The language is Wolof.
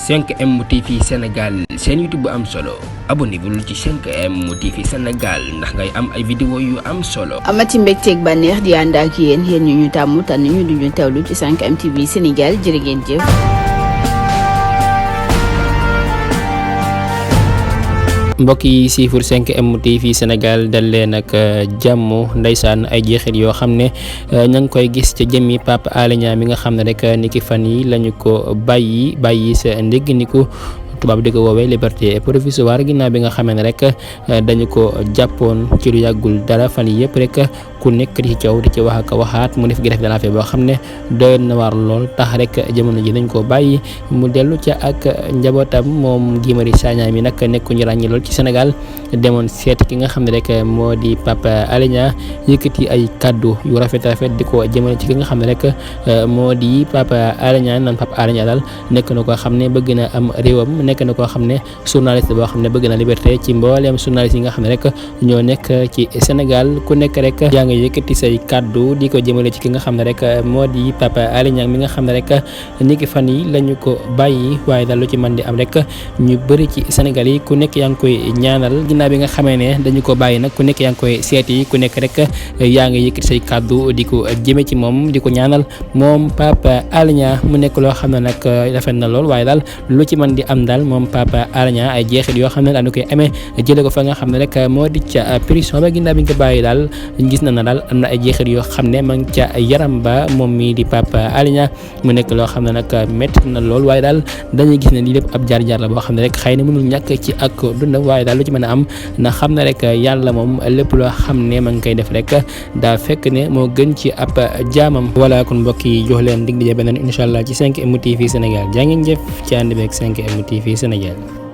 5M TV Sénégal seen YouTube bu am solo abonnez-vous ci 5M TV Sénégal ndax ngay am ay vidéo yu am solo. amati mbégteeg bànneex di ànd ak yéen ñu tàmm tànn ñu duñu teewlu ci 5M TV Sénégal jërë ngeen jëf. mbokk yi siifur 5M TV Sénégal dal leen ak jàmm ndeysaan ay jeexit yoo xam ne ña ngi koy gis ca jëmmi Pape Alé Niang mi nga xam ne rek niki fan yi lañu ko bàyyi sa ndégg ni ko tubaab di ko woowee liberté provisoire ginnaaw bi nga xamee ne rek dañu ko jàppoon ci lu yàggul dara fan yi yëpp rek ku nekk di ci caw di ci wax ak waxaat mu def grève de la faim boo xam ne doy na waar lool tax rek jamono ji dañ ko bàyyi mu dellu ca ak njabootam moom Guy Marius Sagna mi nag nekkuñu ràññi lool ci Sénégal demoon seet ki nga xam ne rek moo di Pape Alé Niang yëkkati ay kaddu yu rafet di ko jëmale ci ki nga xam ne rek moo di Pape Alé Niang naan Pape Alé Niang daal nekk na koo xam ne bëgg na am réewam nekk na koo xam ne journaliste boo xam ne bëgg na liberté ci mbooleem journaliste yi nga xam ne rek ñoo nekk ci Sénégal ku nekk rek yaa ngi yëkkati say kaddu di ko jëmale ci ki nga xam ne rek moo di Pape Alé Niang mi nga xam ne rek niki fan yi lañu ko bàyyi waaye daal lu ci mën di am rek ñu bëri ci Sénégal yi ku nekk yaa ngi koy ñaanal ginnaaw bi nga xamee ne dañu ko bàyyi nag ku nekk yaa ngi koy seeti ku nekk rek yaa ngi yëkkati say kaddu di ko jëme ci moom di ko ñaanal moom Pape Alé Niang mu nekk loo xam ne nag rafet na lool waaye daal lu ci mën di am daal moom Pape Alé Niang ay jeexit yoo xam ne dañu koy amee jële ko fa nga xam ne rek moo di ca prison ba ginnaaw bi ñu ko bàyyi daal gis na daal am na ay jeexit yoo xam ne ma ngi ca yaram ba moom mii di Pape Alé Niang mu nekk loo xam ne nag métti na lool waaye daal dañuy gis ne lii lépp ab jaar-jaar la boo xam ne rek xëy na mënul ñàkk ci ak dundam waaye daal lu ci mën a am na xam ne rek yàlla moom lépp loo xam ne ma ngi koy def rek daa fekk ne moo gën ci ab jaamam. voilà kon mbokk yi jox leen dig daje beneen incha allah ci 5M TV Sénégal jaa ngeen jëf ci ànd beeg 5M TV Sénégal.